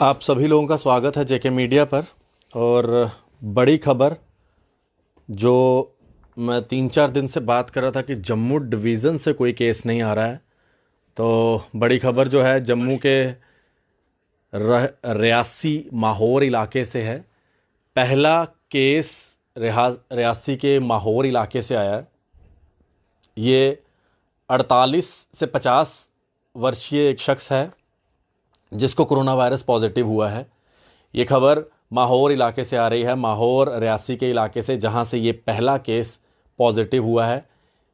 आप सभी लोगों का स्वागत है जेके मीडिया पर। और बड़ी खबर जो मैं 3-4 दिन से बात कर रहा था कि जम्मू डिवीज़न से कोई केस नहीं आ रहा है, तो बड़ी खबर जो है जम्मू के रियासी माहौर इलाके से है। पहला केस रियासी के माहौर इलाके से आया है। ये 48 से 50 वर्षीय एक शख्स है जिसको कोरोना वायरस पॉजिटिव हुआ है। ये खबर माहौर इलाके से आ रही है, माहौर रियासी के इलाके से, जहां से ये पहला केस पॉजिटिव हुआ है।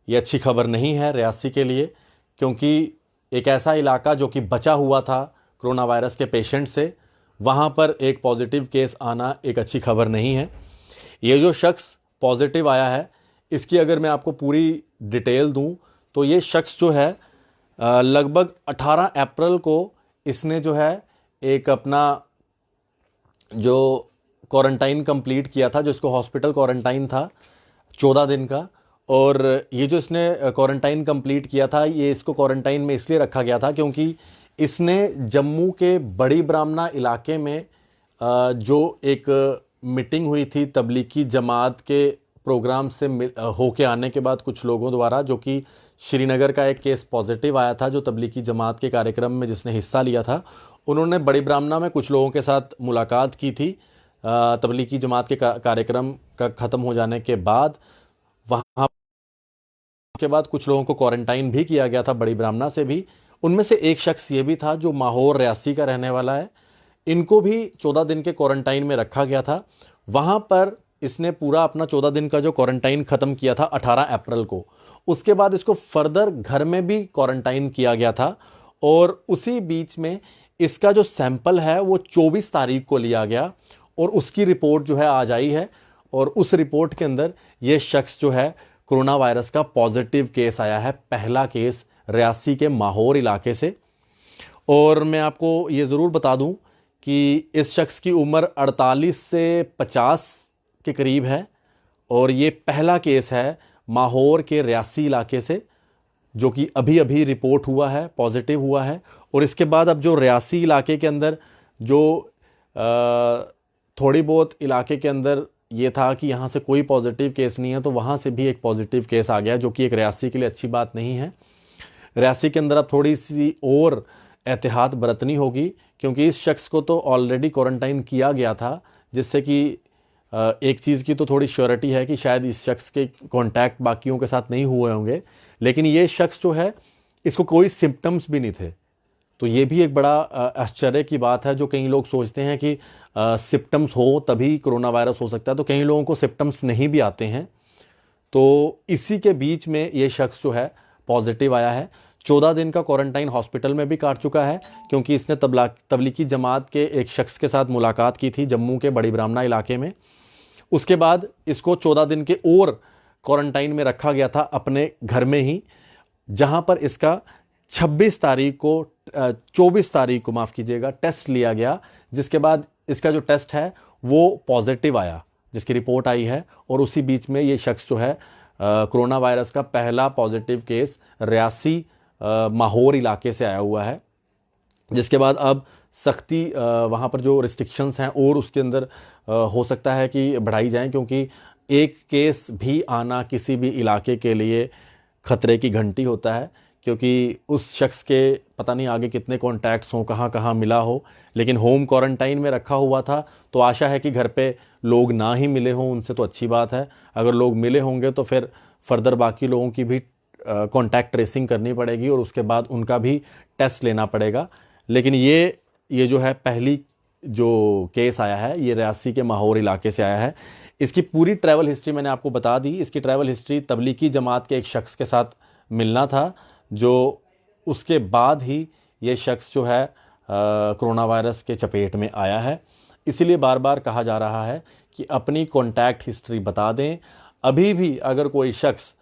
ये अच्छी खबर नहीं है रियासी के लिए, क्योंकि एक ऐसा इलाका जो कि बचा हुआ था कोरोना वायरस के पेशेंट से, वहां पर एक पॉजिटिव केस आना एक अच्छी खबर नहीं है। ये जो शख्स पॉजिटिव आया है, इसकी अगर मैं आपको पूरी डिटेल दूं तो ये शख्स जो है लगभग 18 अप्रैल को इसने जो है एक अपना जो क्वारंटाइन कंप्लीट किया था, जो इसको हॉस्पिटल क्वारंटाइन था 14 दिन का। और ये जो इसने क्वारंटाइन कंप्लीट किया था, ये इसको क्वारंटाइन में इसलिए रखा गया था क्योंकि इसने जम्मू के बड़ी ब्राह्मणा इलाके में जो एक मीटिंग हुई थी तबलीगी जमात के प्रोग्राम से होके आने के बाद कुछ लोगों द्वारा, जो कि श्रीनगर का एक केस पॉजिटिव आया था जो तबलीगी जमात के कार्यक्रम में जिसने हिस्सा लिया था, उन्होंने बड़ी ब्राह्मणा में कुछ लोगों के साथ मुलाकात की थी तबलीगी जमात के कार्यक्रम का ख़त्म हो जाने के बाद। वहाँ के बाद कुछ लोगों को क्वारंटाइन भी किया गया था बड़ी ब्राह्मणा से भी। उनमें से एक शख्स ये भी था जो माहौर रियासी का रहने वाला है। इनको भी 14 दिन के क्वारंटाइन में रखा गया था। वहाँ पर इसने पूरा अपना 14 दिन का जो क्वारंटाइन ख़त्म किया था 18 अप्रैल को। उसके बाद इसको फर्दर घर में भी क्वारंटाइन किया गया था, और उसी बीच में इसका जो सैंपल है वो 24 तारीख को लिया गया और उसकी रिपोर्ट जो है आज आई है। और उस रिपोर्ट के अंदर ये शख्स जो है कोरोना वायरस का पॉजिटिव केस आया है, पहला केस रियासी के माहौर इलाके से। और मैं आपको ये ज़रूर बता दूं कि इस शख्स की उम्र 48 से 50 के करीब है, और ये पहला केस है माहौर के रियासी इलाके से जो कि अभी अभी रिपोर्ट हुआ है, पॉजिटिव हुआ है। और इसके बाद अब जो रियासी इलाके के अंदर जो थोड़ी बहुत इलाके के अंदर ये था कि यहाँ से कोई पॉजिटिव केस नहीं है, तो वहाँ से भी एक पॉजिटिव केस आ गया, जो कि एक रियासी के लिए अच्छी बात नहीं है। रियासी के अंदर अब थोड़ी सी और एहतियात बरतनी होगी, क्योंकि इस शख्स को तो ऑलरेडी क्वारंटाइन किया गया था, जिससे कि एक चीज़ की तो थोड़ी श्योरिटी है कि शायद इस शख्स के कॉन्टैक्ट बाकियों के साथ नहीं हुए होंगे। लेकिन ये शख्स जो है इसको कोई सिम्टम्स भी नहीं थे, तो ये भी एक बड़ा आश्चर्य की बात है। जो कई लोग सोचते हैं कि सिम्टम्स हो तभी कोरोना वायरस हो सकता है, तो कई लोगों को सिम्टम्स नहीं भी आते हैं। तो इसी के बीच में ये शख्स जो है पॉजिटिव आया है। 14 दिन का क्वारंटाइन हॉस्पिटल में भी काट चुका है, क्योंकि इसने तबलीगी जमात के एक शख्स के साथ मुलाकात की थी जम्मू के बड़ी ब्राह्मणा इलाके में। उसके बाद इसको 14 दिन के और क्वारंटाइन में रखा गया था अपने घर में ही, जहां पर इसका 26 तारीख को 24 तारीख को माफ़ कीजिएगा टेस्ट लिया गया, जिसके बाद इसका जो टेस्ट है वो पॉजिटिव आया, जिसकी रिपोर्ट आई है। और उसी बीच में ये शख्स जो है कोरोना वायरस का पहला पॉजिटिव केस रियासी माहौर इलाके से आया हुआ है, जिसके बाद अब सख्ती वहाँ पर जो रिस्ट्रिक्शंस हैं और उसके अंदर हो सकता है कि बढ़ाई जाएं, क्योंकि एक केस भी आना किसी भी इलाके के लिए ख़तरे की घंटी होता है, क्योंकि उस शख्स के पता नहीं आगे कितने कॉन्टैक्ट्स हों, कहाँ कहाँ मिला हो। लेकिन होम क्वारंटाइन में रखा हुआ था, तो आशा है कि घर पे लोग ना ही मिले हों उनसे, तो अच्छी बात है। अगर लोग मिले होंगे तो फिर फर्दर बाकी लोगों की भी कॉन्टैक्ट ट्रेसिंग करनी पड़ेगी और उसके बाद उनका भी टेस्ट लेना पड़ेगा। लेकिन ये जो है पहली जो केस आया है ये रियासी के माहौर इलाके से आया है। इसकी पूरी ट्रैवल हिस्ट्री मैंने आपको बता दी। इसकी ट्रैवल हिस्ट्री तबलीगी जमात के एक शख्स के साथ मिलना था, जो उसके बाद ही ये शख्स जो है कोरोना वायरस के चपेट में आया है। इसीलिए बार बार कहा जा रहा है कि अपनी कॉन्टैक्ट हिस्ट्री बता दें। अभी भी अगर कोई शख्स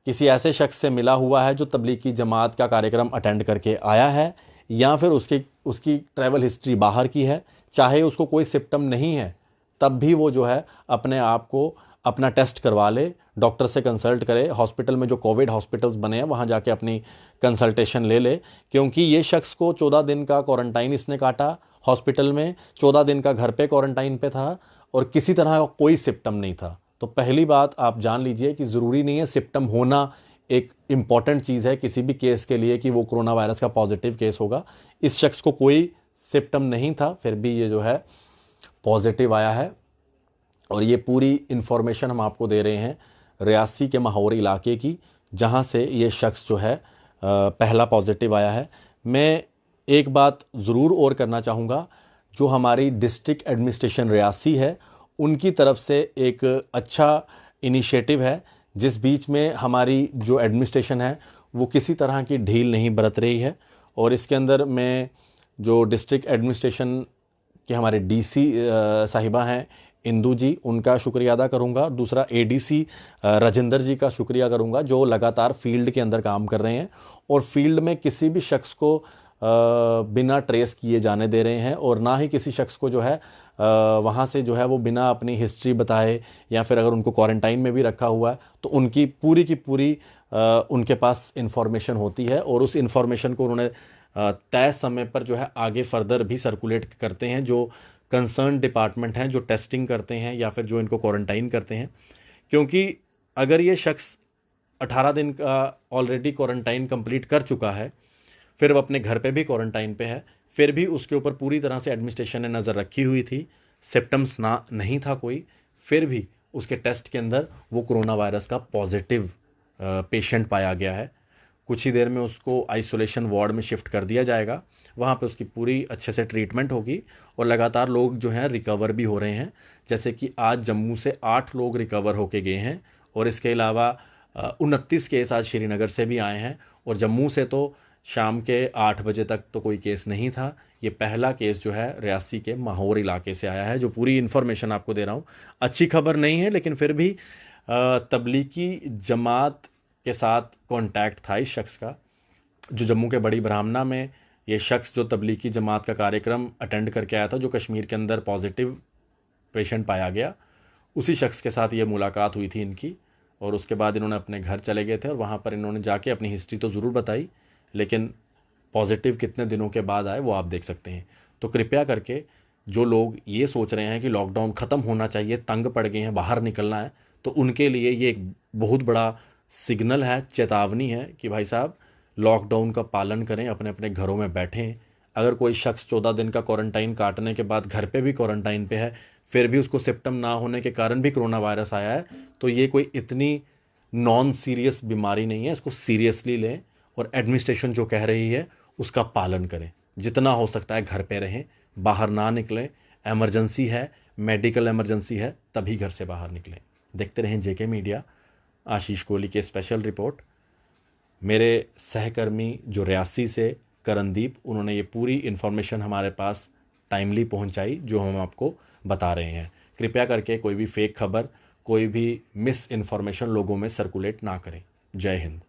किसी ऐसे शख्स से मिला हुआ है जो तबलीगी जमात का कार्यक्रम अटेंड करके आया है, या फिर उसकी ट्रैवल हिस्ट्री बाहर की है, चाहे उसको कोई सिम्टम नहीं है, तब भी वो जो है अपने आप को अपना टेस्ट करवा ले, डॉक्टर से कंसल्ट करे। हॉस्पिटल में जो कोविड हॉस्पिटल्स बने हैं वहाँ जाके अपनी कंसल्टेशन ले ले, क्योंकि ये शख्स को 14 दिन का क्वारंटाइन इसने काटा हॉस्पिटल में, 14 दिन का घर पे क्वारंटाइन पे था और किसी तरह का कोई सिम्टम नहीं था। तो पहली बात आप जान लीजिए कि ज़रूरी नहीं है सिम्टम होना एक इम्पॉर्टेंट चीज़ है किसी भी केस के लिए कि वो कोरोना वायरस का पॉजिटिव केस होगा। इस शख्स को कोई सिम्टम नहीं था, फिर भी ये जो है पॉजिटिव आया है। और ये पूरी इन्फॉर्मेशन हम आपको दे रहे हैं रियासी के माहौर इलाके की, जहाँ से ये शख्स जो है पहला पॉजिटिव आया है। मैं एक बात ज़रूर और करना चाहूँगा, जो हमारी डिस्ट्रिक्ट एडमिनिस्ट्रेशन रियासी है उनकी तरफ से एक अच्छा इनिशिएटिव है, जिस बीच में हमारी जो एडमिनिस्ट्रेशन है वो किसी तरह की ढील नहीं बरत रही है। और इसके अंदर मैं जो डिस्ट्रिक्ट एडमिनिस्ट्रेशन के हमारे डीसी साहिबा हैं इंदू जी, उनका शुक्रिया अदा करूंगा। दूसरा एडीसी राजेंद्र जी का शुक्रिया करूंगा, जो लगातार फील्ड के अंदर काम कर रहे हैं और फील्ड में किसी भी शख्स को बिना ट्रेस किए जाने दे रहे हैं, और ना ही किसी शख्स को जो है वहाँ से जो है वो बिना अपनी हिस्ट्री बताए, या फिर अगर उनको क्वारंटाइन में भी रखा हुआ है तो उनकी पूरी की पूरी उनके पास इंफॉर्मेशन होती है, और उस इंफॉर्मेशन को उन्होंने तय समय पर जो है आगे फर्दर भी सर्कुलेट करते हैं जो कंसर्न डिपार्टमेंट हैं, जो टेस्टिंग करते हैं या फिर जो इनको क्वारंटाइन करते हैं। क्योंकि अगर ये शख्स 18 दिन का ऑलरेडी क्वारंटाइन कंप्लीट कर चुका है, फिर वो अपने घर पे भी क्वारंटाइन पे है, फिर भी उसके ऊपर पूरी तरह से एडमिनिस्ट्रेशन ने नज़र रखी हुई थी, सिम्टम्स ना नहीं था कोई, फिर भी उसके टेस्ट के अंदर वो कोरोना वायरस का पॉजिटिव पेशेंट पाया गया है। कुछ ही देर में उसको आइसोलेशन वार्ड में शिफ्ट कर दिया जाएगा, वहाँ पे उसकी पूरी अच्छे से ट्रीटमेंट होगी, और लगातार लोग जो हैं रिकवर भी हो रहे हैं। जैसे कि आज जम्मू से 8 लोग रिकवर होके गए हैं, और इसके अलावा 29 केस आज श्रीनगर से भी आए हैं, और जम्मू से तो शाम के 8 बजे तक तो कोई केस नहीं था। ये पहला केस जो है रियासी के माहौर इलाके से आया है, जो पूरी इन्फॉर्मेशन आपको दे रहा हूँ। अच्छी खबर नहीं है, लेकिन फिर भी तबलीगी जमात के साथ कांटेक्ट था इस शख्स का, जो जम्मू के बड़ी ब्राह्मणा में ये शख्स जो तबलीगी जमात का कार्यक्रम अटेंड करके आया था, जो कश्मीर के अंदर पॉजिटिव पेशेंट पाया गया, उसी शख्स के साथ ये मुलाकात हुई थी इनकी। और उसके बाद इन्होंने अपने घर चले गए थे, और वहाँ पर इन्होंने जाके अपनी हिस्ट्री तो ज़रूर बताई, लेकिन पॉजिटिव कितने दिनों के बाद आए वो आप देख सकते हैं। तो कृपया करके जो लोग ये सोच रहे हैं कि लॉकडाउन ख़त्म होना चाहिए, तंग पड़ गए हैं, बाहर निकलना है, तो उनके लिए ये एक बहुत बड़ा सिग्नल है, चेतावनी है कि भाई साहब लॉकडाउन का पालन करें, अपने अपने घरों में बैठें। अगर कोई शख्स 14 दिन का क्वारंटाइन काटने के बाद घर पे भी क्वारंटाइन पे है, फिर भी उसको सिम्टम ना होने के कारण भी कोरोना वायरस आया है, तो ये कोई इतनी नॉन सीरियस बीमारी नहीं है, इसको सीरियसली लें, और एडमिनिस्ट्रेशन जो कह रही है उसका पालन करें। जितना हो सकता है घर पे रहें, बाहर ना निकलें। एमरजेंसी है, मेडिकल एमरजेंसी है, तभी घर से बाहर निकलें। देखते रहें जेके मीडिया। आशीष कोहली के स्पेशल रिपोर्ट। मेरे सहकर्मी जो रियासी से करणदीप, उन्होंने ये पूरी इन्फॉर्मेशन हमारे पास टाइमली पहुंचाई, जो हम आपको बता रहे हैं। कृपया करके कोई भी फेक खबर, कोई भी मिस इन्फॉर्मेशन लोगों में सर्कुलेट ना करें। जय हिंद।